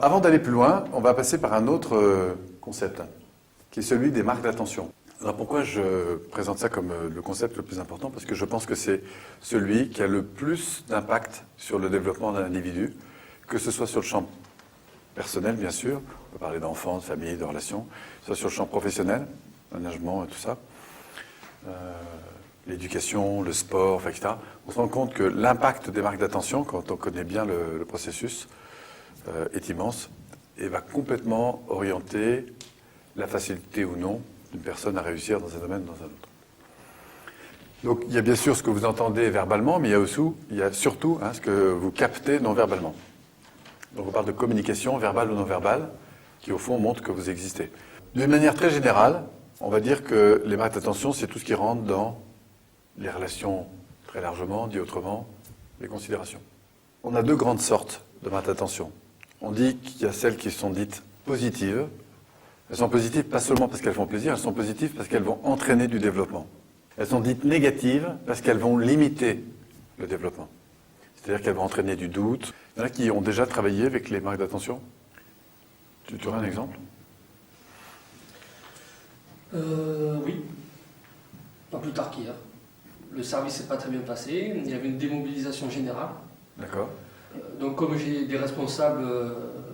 avant d'aller plus loin, on va passer par un autre concept, qui est celui des marques d'attention. Alors pourquoi je présente ça comme le concept le plus important? Parce que je pense que c'est celui qui a le plus d'impact sur le développement d'un individu, que ce soit sur le champ personnel, bien sûr, on peut parler d'enfants, de famille, de relations, soit sur le champ professionnel, management et tout ça, l'éducation, le sport, etc. On se rend compte que l'impact des marques d'attention, quand on connaît bien le processus, est immense et va complètement orienter la facilité ou non d'une personne à réussir dans un domaine ou dans un autre. Donc il y a bien sûr ce que vous entendez verbalement, mais il y a surtout ce que vous captez non-verbalement. Donc on parle de communication verbale ou non-verbale, qui au fond montre que vous existez. D'une manière très générale, on va dire que les marques d'attention, c'est tout ce qui rentre dans les relations très largement, dit autrement, les considérations. On a deux grandes sortes de marques d'attention. On dit qu'il y a celles qui sont dites positives. Elles sont positives pas seulement parce qu'elles font plaisir, elles sont positives parce qu'elles vont entraîner du développement. Elles sont dites négatives parce qu'elles vont limiter le développement. C'est-à-dire qu'elles vont entraîner du doute. Il y en a qui ont déjà travaillé avec les marques d'attention. Tu aurais un exemple? Oui. Pas plus tard qu'hier. Le service s'est pas très bien passé. Il y avait une démobilisation générale. D'accord. Donc comme j'ai des responsables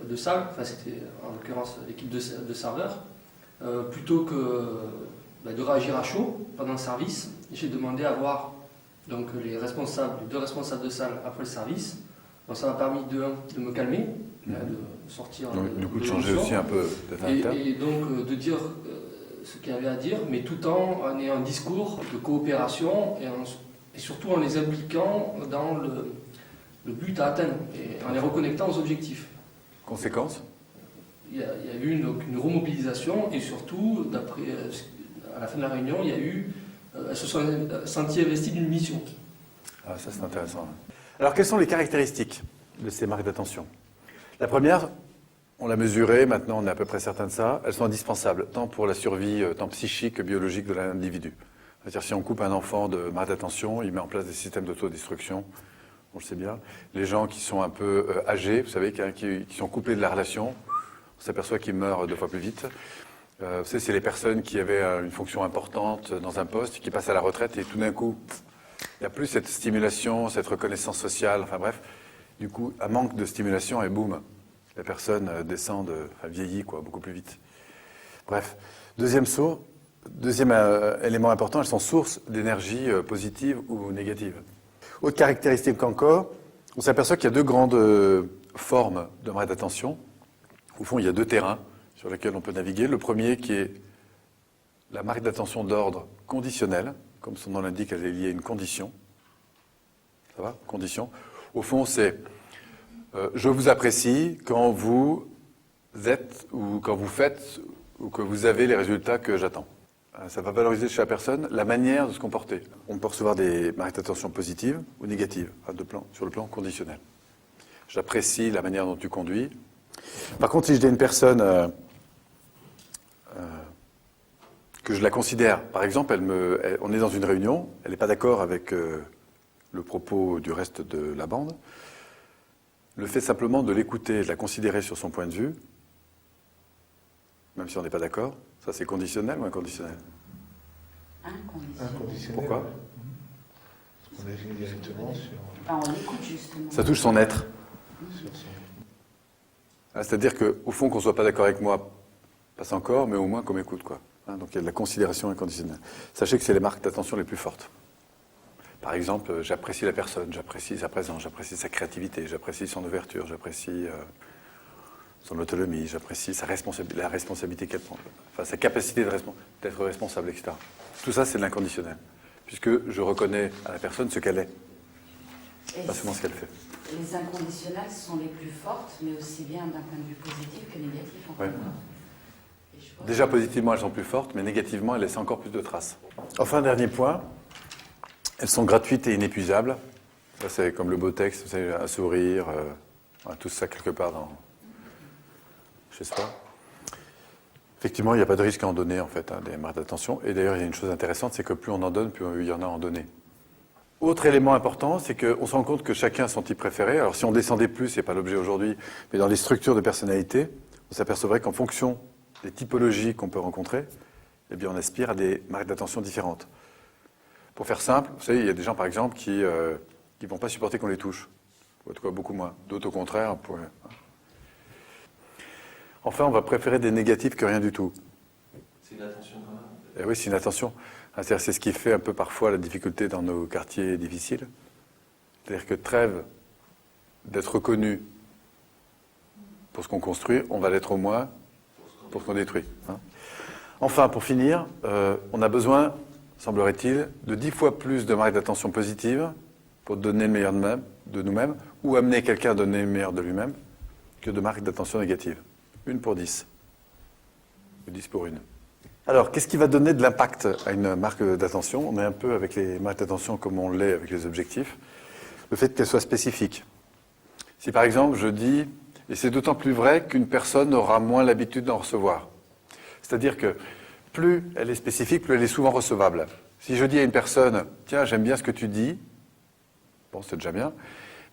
de salle, enfin c'était en l'occurrence l'équipe de serveurs, plutôt que de réagir à chaud pendant le service, j'ai demandé à voir donc, les deux responsables de salle après le service. Donc ça m'a permis de me calmer, de sortir donc, du coup de changer aussi un peu et donc de dire ce qu'il y avait à dire, mais tout en ayant un discours de coopération et surtout en les impliquant dans le but à atteindre et en les reconnectant aux objectifs. Conséquence? Il y a eu une remobilisation et surtout, à la fin de la réunion, elles se sont senties investies d'une mission. Ah, ça c'est intéressant. Alors quelles sont les caractéristiques de ces marques d'attention? La première, on l'a mesurée, maintenant on est à peu près certain de ça, elles sont indispensables, tant pour la survie, tant psychique que biologique de l'individu. C'est-à-dire si on coupe un enfant de marques d'attention, il met en place des systèmes d'autodestruction. On le sait bien. Les gens qui sont un peu âgés, vous savez, qui sont coupés de la relation, on s'aperçoit qu'ils meurent 2 fois plus vite. Vous savez, c'est les personnes qui avaient une fonction importante dans un poste, qui passent à la retraite et tout d'un coup, il n'y a plus cette stimulation, cette reconnaissance sociale, enfin bref. Du coup, un manque de stimulation et boum, la personne descend, vieillit beaucoup plus vite. Bref, deuxième élément important, elles sont sources d'énergie positive ou négative. Autre caractéristique encore, on s'aperçoit qu'il y a 2 grandes formes de marques d'attention. Au fond, il y a 2 terrains sur lesquels on peut naviguer. Le premier qui est la marque d'attention d'ordre conditionnel. Comme son nom l'indique, elle est liée à une condition. Ça va? Condition. Au fond, c'est je vous apprécie quand vous êtes ou quand vous faites ou que vous avez les résultats que j'attends. Ça va valoriser chez la personne la manière de se comporter. On peut recevoir des marques d'attention positives ou négatives, sur le plan conditionnel. J'apprécie la manière dont tu conduis. Par contre, si je dis à une personne que je la considère, par exemple, on est dans une réunion, elle n'est pas d'accord avec le propos du reste de la bande, le fait simplement de l'écouter, de la considérer sur son point de vue, même si on n'est pas d'accord, ça c'est conditionnel ou inconditionnel? Inconditionnel. Pourquoi? Parce qu'on agit directement sur... on l'écoute justement. Ça touche son être. sur son... C'est-à-dire qu'au fond, qu'on ne soit pas d'accord avec moi, passe encore, mais au moins qu'on m'écoute, quoi. Donc il y a de la considération inconditionnelle. Sachez que c'est les marques d'attention les plus fortes. Par exemple, j'apprécie la personne, j'apprécie sa présence, j'apprécie sa créativité, j'apprécie son ouverture, j'apprécie son autonomie, j'apprécie la responsabilité qu'elle prend, enfin sa capacité d'être responsable, etc. Tout ça, c'est de l'inconditionnel, puisque je reconnais à la personne ce qu'elle est, pas seulement ce qu'elle fait. Les inconditionnels sont les plus fortes, mais aussi bien d'un point de vue positif que négatif. En fait. Déjà, positivement, elles sont plus fortes, mais négativement, elles laissent encore plus de traces. Enfin, dernier point, elles sont gratuites et inépuisables. Ça, c'est comme le beau texte, vous savez, un sourire, tout ça quelque part dans... Je sais pas. Effectivement, il n'y a pas de risque à en donner, en fait, des marques d'attention. Et d'ailleurs, il y a une chose intéressante, c'est que plus on en donne, plus il y en a à en donner. Autre élément important, c'est qu'on se rend compte que chacun a son type préféré. Alors si on descendait plus, c'est pas l'objet aujourd'hui, mais dans les structures de personnalité, on s'apercevrait qu'en fonction des typologies qu'on peut rencontrer, eh bien on aspire à des marques d'attention différentes. Pour faire simple, vous savez, il y a des gens par exemple qui ne vont pas supporter qu'on les touche. En tout cas, beaucoup moins. D'autres au contraire. Enfin, on va préférer des négatifs que rien du tout. C'est une attention quand même. Eh oui, c'est une attention. C'est ce qui fait un peu parfois la difficulté dans nos quartiers difficiles. C'est-à-dire que trêve d'être reconnu pour ce qu'on construit, on va l'être au moins pour ce qu'on détruit. Enfin, pour finir, on a besoin, semblerait-il, de 10 fois plus de marques d'attention positives pour donner le meilleur de nous-mêmes ou amener quelqu'un à donner le meilleur de lui-même que de marques d'attention négatives. 1 pour 10. Ou 10 pour 1. Alors, qu'est-ce qui va donner de l'impact à une marque d'attention? On est un peu avec les marques d'attention comme on l'est avec les objectifs. Le fait qu'elles soient spécifiques. Si par exemple je dis, et c'est d'autant plus vrai qu'une personne aura moins l'habitude d'en recevoir. C'est-à-dire que plus elle est spécifique, plus elle est souvent recevable. Si je dis à une personne, tiens, j'aime bien ce que tu dis, bon, c'est déjà bien.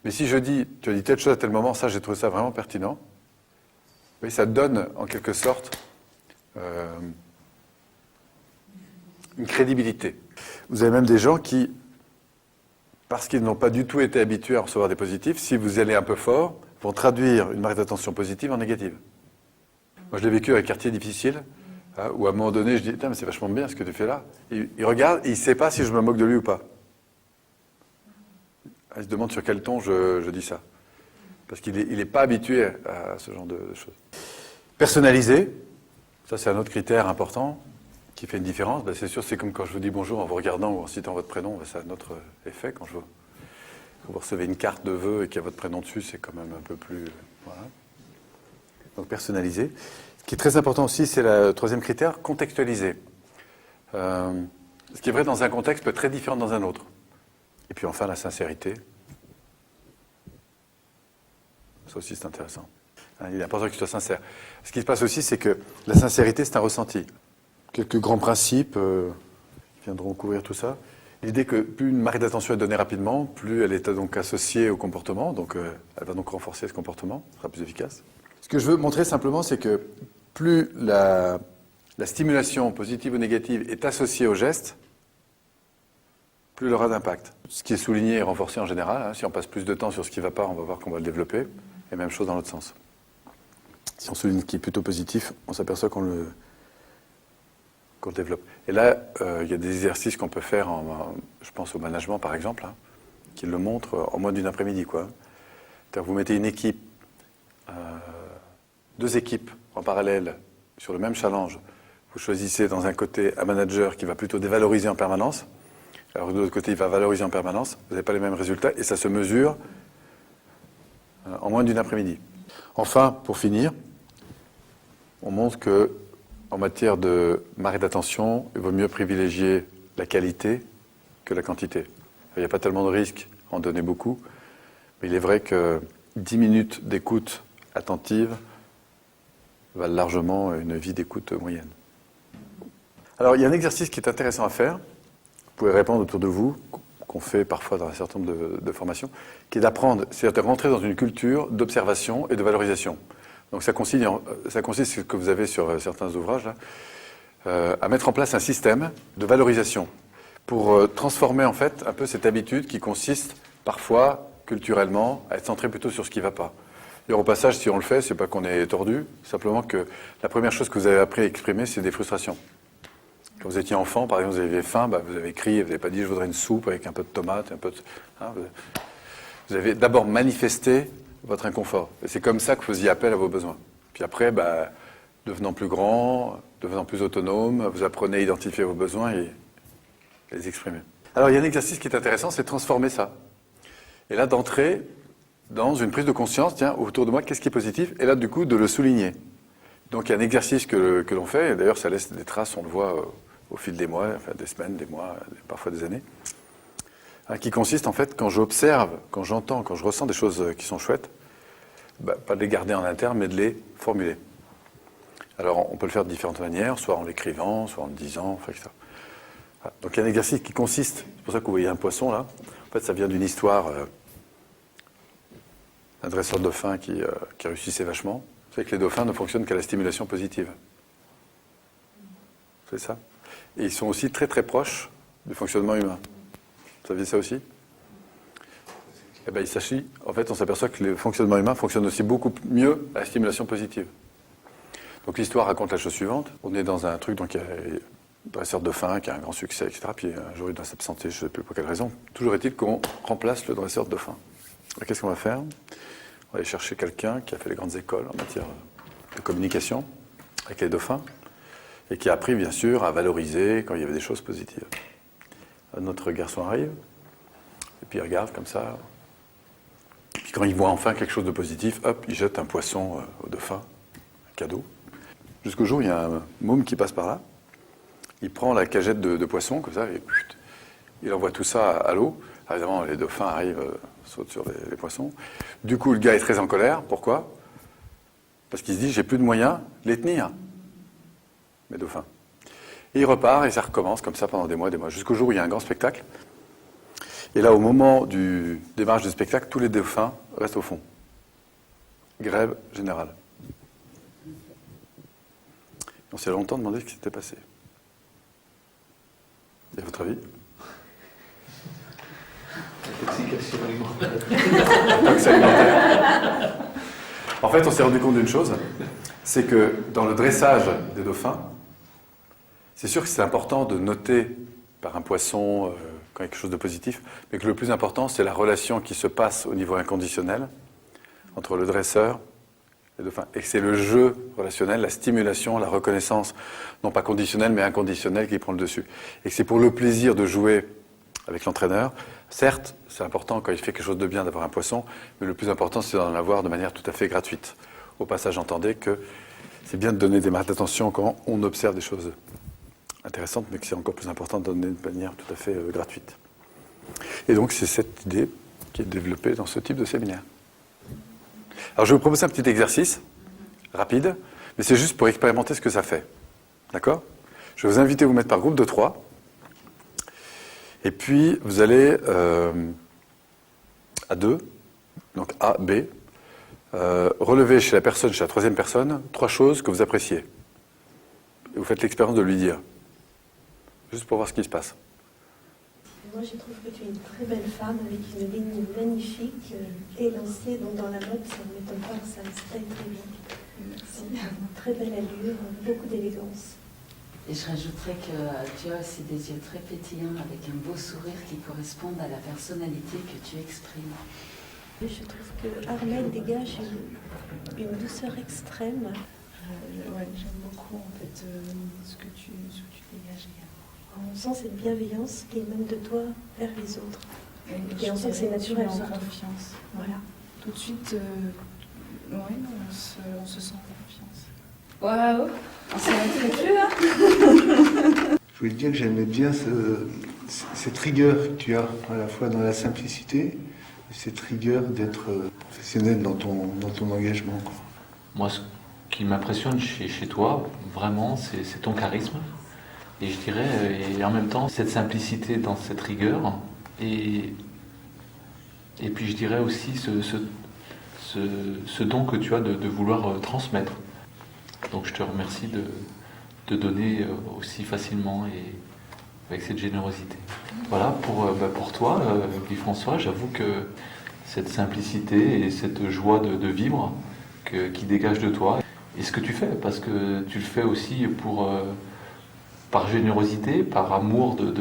Mais si je dis, tu as dit telle chose à tel moment, ça, j'ai trouvé ça vraiment pertinent. Oui, ça donne en quelque sorte une crédibilité. Vous avez même des gens qui, parce qu'ils n'ont pas du tout été habitués à recevoir des positifs, si vous allez un peu fort, vont traduire une marque d'attention positive en négative. Moi, je l'ai vécu avec quartier difficile, où à un moment donné, je dis, mais c'est vachement bien ce que tu fais là. Il regarde et il ne sait pas si je me moque de lui ou pas. Il se demande sur quel ton je dis ça. Parce qu'il n'est pas habitué à ce genre de choses. Personnaliser, ça c'est un autre critère important qui fait une différence. Ben, c'est sûr, c'est comme quand je vous dis bonjour en vous regardant ou en citant votre prénom, ben, ça a un autre effet. Quand vous recevez une carte de vœux et qu'il y a votre prénom dessus, c'est quand même un peu plus... Voilà. Donc personnaliser. Ce qui est très important aussi, c'est le troisième critère, contextualiser. Ce qui est vrai dans un contexte peut être très différent dans un autre. Et puis enfin, la sincérité. Ça aussi, c'est intéressant. Il est important que tu sois sincère. Ce qui se passe aussi, c'est que la sincérité, c'est un ressenti. Quelques grands principes viendront couvrir tout ça. L'idée que plus une marque d'attention est donnée rapidement, plus elle est donc associée au comportement, donc elle va donc renforcer ce comportement, ce sera plus efficace. Ce que je veux montrer simplement, c'est que plus la stimulation positive ou négative est associée au geste, plus elle aura d'impact. Ce qui est souligné et renforcé en général. Si on passe plus de temps sur ce qui ne va pas, on va voir qu'on va le développer. Et même chose dans l'autre sens. Si on souligne ce qui est plutôt positif, on s'aperçoit qu'on le développe. Et là, il y a des exercices qu'on peut faire, je pense au management par exemple, qui le montrent en moins d'une après-midi. C'est-à-dire vous mettez une équipe, 2 équipes en parallèle sur le même challenge. Vous choisissez dans un côté un manager qui va plutôt dévaloriser en permanence, alors de l'autre côté il va valoriser en permanence. Vous n'avez pas les mêmes résultats et ça se mesure en moins d'une après-midi. Enfin, pour finir, on montre que en matière de marque d'attention, il vaut mieux privilégier la qualité que la quantité. Il n'y a pas tellement de risques à en donner beaucoup, mais il est vrai que 10 minutes d'écoute attentive valent largement une vie d'écoute moyenne. Alors, il y a un exercice qui est intéressant à faire, vous pouvez répondre autour de vous, qu'on fait parfois dans un certain nombre de formations, qui est d'apprendre, c'est-à-dire de rentrer dans une culture d'observation et de valorisation. Donc ça consiste, ce que vous avez sur certains ouvrages, là, à mettre en place un système de valorisation pour transformer en fait un peu cette habitude qui consiste parfois, culturellement, à être centré plutôt sur ce qui ne va pas. Et au passage, si on le fait, c'est pas qu'on est tordu, simplement que la première chose que vous avez appris à exprimer, c'est des frustrations. Quand vous étiez enfant, par exemple, vous aviez faim, vous avez crié, vous n'avez pas dit « je voudrais une soupe avec un peu de tomate », vous avez d'abord manifesté votre inconfort. Et c'est comme ça que vous faisiez appel à vos besoins. Puis après, devenant plus grand, devenant plus autonome, vous apprenez à identifier vos besoins et les exprimer. Alors il y a un exercice qui est intéressant, c'est de transformer ça. Et là, d'entrer dans une prise de conscience, tiens, autour de moi, qu'est-ce qui est positif? Et là, du coup, de le souligner. Donc il y a un exercice que l'on fait, et d'ailleurs ça laisse des traces, on le voit au fil des mois, enfin des semaines, des mois, parfois des années, qui consiste en fait, quand j'observe, quand j'entends, quand je ressens des choses qui sont chouettes, pas de les garder en interne, mais de les formuler. Alors on peut le faire de différentes manières, soit en l'écrivant, soit en le disant, enfin, etc. Voilà. Donc il y a un exercice qui consiste, c'est pour ça que vous voyez un poisson là, En fait, ça vient d'une histoire d'un dresseur de dauphins qui réussissait vachement. C'est que les dauphins ne fonctionnent qu'à la stimulation positive. C'est ça. Et ils sont aussi très très proches du fonctionnement humain. Vous saviez ça aussi? Eh bien, il s'agit, en fait, on s'aperçoit que le fonctionnement humain fonctionne aussi beaucoup mieux à la stimulation positive. Donc l'histoire raconte la chose suivante. On est dans un truc, donc il y a un dresseur de dauphins qui a un grand succès, etc. Puis un jour il doit s'absenter, je ne sais plus pour quelle raison. Toujours est-il qu'on remplace le dresseur de dauphins. Qu'est-ce qu'on va faire? On va aller chercher quelqu'un qui a fait les grandes écoles en matière de communication avec les dauphins et qui a appris, bien sûr, à valoriser quand il y avait des choses positives. Notre garçon arrive et puis il regarde comme ça. Puis quand il voit enfin quelque chose de positif, hop, il jette un poisson au dauphin, un cadeau. Jusqu'au jour où il y a un môme qui passe par là. Il prend la cagette de poisson, comme ça, et il envoie tout ça à l'eau. Alors, évidemment, les dauphins arrivent, sautent sur les poissons. Du coup, le gars est très en colère. Pourquoi? Parce qu'il se dit, j'ai plus de moyens de les tenir, mes dauphins. Et il repart, et ça recommence comme ça pendant des mois, jusqu'au jour où il y a un grand spectacle. Et là, au moment du démarrage du spectacle, tous les dauphins restent au fond. Grève générale. On s'est longtemps demandé ce qui s'était passé. Et à votre avis? Intoxication alimentaire. Intoxication alimentaire. En fait, on s'est rendu compte d'une chose, c'est que dans le dressage des dauphins, c'est sûr que c'est important de noter par un poisson quand il y a quelque chose de positif, mais que le plus important, c'est la relation qui se passe au niveau inconditionnel entre le dresseur et le dauphin. Et que c'est le jeu relationnel, la stimulation, la reconnaissance, non pas conditionnelle, mais inconditionnelle, qui prend le dessus. Et que c'est pour le plaisir de jouer avec l'entraîneur. Certes, c'est important quand il fait quelque chose de bien d'avoir un poisson, mais le plus important, c'est d'en avoir de manière tout à fait gratuite. Au passage, entendez que c'est bien de donner des marques d'attention quand on observe des choses intéressantes, mais que c'est encore plus important de donner de manière tout à fait gratuite. Et donc, c'est cette idée qui est développée dans ce type de séminaire. Alors, je vais vous proposer un petit exercice, rapide, mais c'est juste pour expérimenter ce que ça fait. D'accord? Je vais vous inviter à vous mettre par groupe de 3. Et puis, vous allez à 2, donc A, B, relever chez la troisième personne, 3 choses que vous appréciez. Et vous faites l'expérience de lui dire. Juste pour voir ce qui se passe. Moi, je trouve que tu es une très belle femme avec une ligne magnifique, élancée, donc dans la mode, ça ne m'étonne pas que ça se taille très bien. Merci. Une très belle allure, beaucoup d'élégance. Et je rajouterais que tu as aussi des yeux très pétillants avec un beau sourire qui correspondent à la personnalité que tu exprimes. Je trouve que Armelle dégage une douceur extrême. Ouais, j'aime beaucoup en fait ce que tu dégages également. On sent cette bienveillance qui émane de toi vers les autres. Et on sent que c'est naturel. En confiance. Voilà. Tout de suite, ouais, on se sent en confiance. Waouh, on s'en retrouve plus là. Je voulais te dire que j'aimais bien cette rigueur que tu as, à la fois dans la simplicité, et cette rigueur d'être professionnel dans ton engagement, quoi. Moi, ce qui m'impressionne chez toi, vraiment, c'est ton charisme. Et je dirais, et en même temps, cette simplicité dans cette rigueur. Et puis je dirais aussi ce don que tu as de vouloir transmettre. Donc je te remercie de donner aussi facilement et avec cette générosité. Voilà, pour toi, Guy-François, j'avoue que cette simplicité et cette joie de vivre qui dégage de toi, et ce que tu fais, parce que tu le fais aussi par générosité, par amour de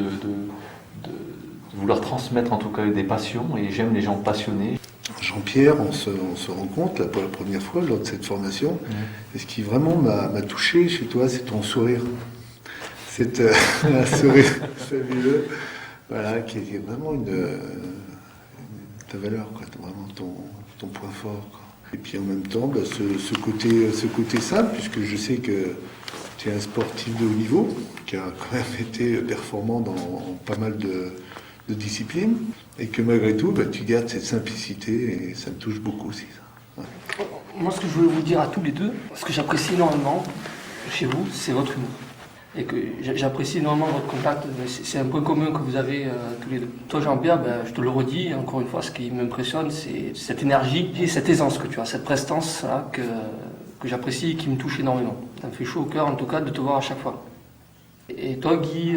vouloir transmettre en tout cas des passions, et j'aime les gens passionnés. Jean-Pierre, on se rencontre là pour la première fois lors de cette formation, et ce qui vraiment m'a touché chez toi, c'est ton sourire. C'est un sourire fabuleux, voilà, qui est vraiment ta valeur, quoi, vraiment ton point fort, quoi. Et puis en même temps, ce côté simple, puisque je sais que tu es un sportif de haut niveau, qui a quand même été performant dans pas mal de disciplines, et que malgré tout, tu gardes cette simplicité, et ça me touche beaucoup aussi, ça. Ouais. Moi, ce que je voulais vous dire à tous les deux, ce que j'apprécie énormément chez vous, c'est votre humour. et que j'apprécie énormément votre contact. C'est un point commun que vous avez tous les deux. Toi, Jean-Pierre, je te le redis, encore une fois, ce qui m'impressionne, c'est cette énergie et cette aisance que tu as, cette prestance là, que j'apprécie et qui me touche énormément. Ça me fait chaud au cœur, en tout cas, de te voir à chaque fois. Et toi, Guy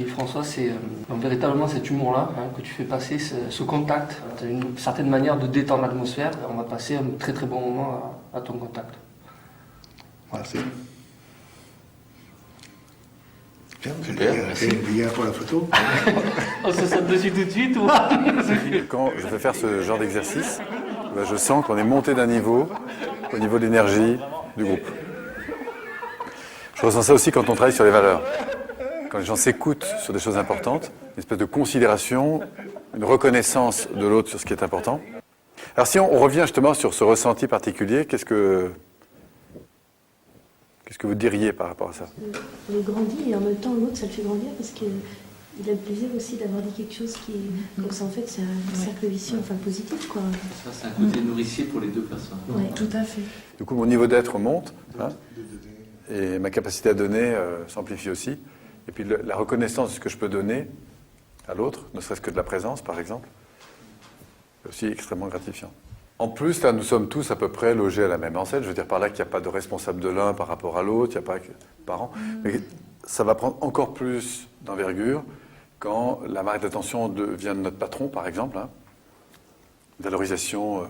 François, c'est véritablement cet humour-là que tu fais passer, ce contact. Tu as une certaine manière de détendre l'atmosphère. On va passer un très très bon moment à ton contact. Merci. Bien, Super, merci. Bien pour la photo. On se saute dessus tout de suite ou... Quand je fais faire ce genre d'exercice, je sens qu'on est monté d'un niveau au niveau de l'énergie du groupe. Je ressens ça aussi quand on travaille sur les valeurs. Quand les gens s'écoutent sur des choses importantes, une espèce de considération, une reconnaissance de l'autre sur ce qui est important. Alors si on revient justement sur ce ressenti particulier, qu'est-ce que vous diriez par rapport à ça? On grandit et en même temps l'autre ça le fait grandir parce qu'il a le plaisir aussi d'avoir dit quelque chose qui... Donc ça, en fait c'est un cercle vicieux, enfin positif quoi. Ça, c'est un côté nourricier pour les deux personnes. Ouais. Tout à fait. Du coup, mon niveau d'être monte, et ma capacité à donner s'amplifie aussi. Et puis la reconnaissance de ce que je peux donner à l'autre, ne serait-ce que de la présence par exemple, c'est aussi extrêmement gratifiant. En plus, là, nous sommes tous à peu près logés à la même enseigne. Je veux dire par là qu'il n'y a pas de responsable de l'un par rapport à l'autre, il n'y a pas que parents. Mais ça va prendre encore plus d'envergure quand la marque d'attention vient de notre patron, par exemple. Valorisation,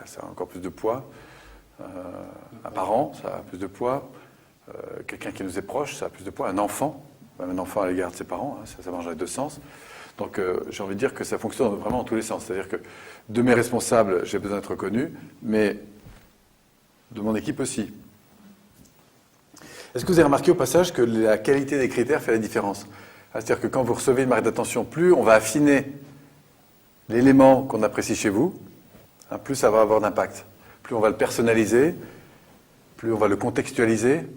ça a encore plus de poids. Un parent, ça a plus de poids. Quelqu'un qui nous est proche, ça a plus de poids. Un enfant à l'égard de ses parents, ça marche dans les deux sens. Donc j'ai envie de dire que ça fonctionne vraiment dans tous les sens. C'est-à-dire que de mes responsables, j'ai besoin d'être reconnu, mais de mon équipe aussi. Est-ce que vous avez remarqué au passage que la qualité des critères fait la différence? C'est-à-dire que quand vous recevez une marque d'attention, plus on va affiner l'élément qu'on apprécie chez vous, plus ça va avoir d'impact. Plus on va le personnaliser, plus on va le contextualiser,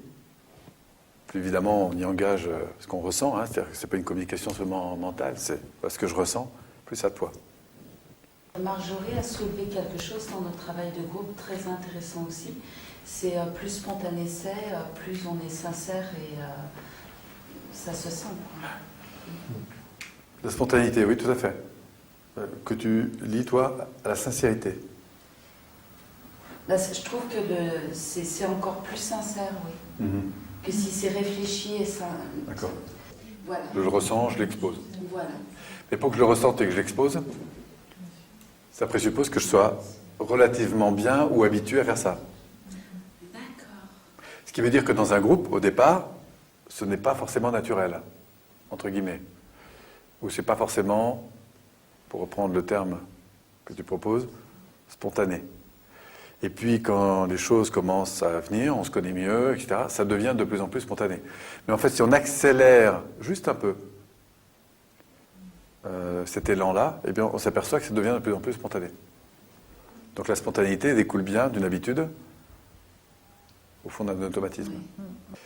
plus évidemment on y engage ce qu'on ressent. C'est-à-dire que ce n'est pas une communication seulement mentale, c'est ce que je ressens, plus ça de poids. Marjorie a soulevé quelque chose dans notre travail de groupe très intéressant aussi. C'est plus spontané c'est, plus on est sincère et ça se sent. La spontanéité, oui, tout à fait. Que tu lis, toi, à la sincérité. Là, je trouve que c'est encore plus sincère, oui. Que si c'est réfléchi et ça... D'accord. Voilà. Je le ressens, je l'expose. Voilà. Mais pour que je le ressente et que je l'expose, ça présuppose que je sois relativement bien ou habitué à faire ça. D'accord. Ce qui veut dire que dans un groupe, au départ, ce n'est pas forcément naturel, entre guillemets. Ou c'est pas forcément, pour reprendre le terme que tu proposes, spontané. Et puis quand les choses commencent à venir, on se connaît mieux, etc., ça devient de plus en plus spontané. Mais en fait, si on accélère juste un peu cet élan-là, eh bien, on s'aperçoit que ça devient de plus en plus spontané. Donc la spontanéité découle bien d'une habitude, au fond d'un automatisme. Oui.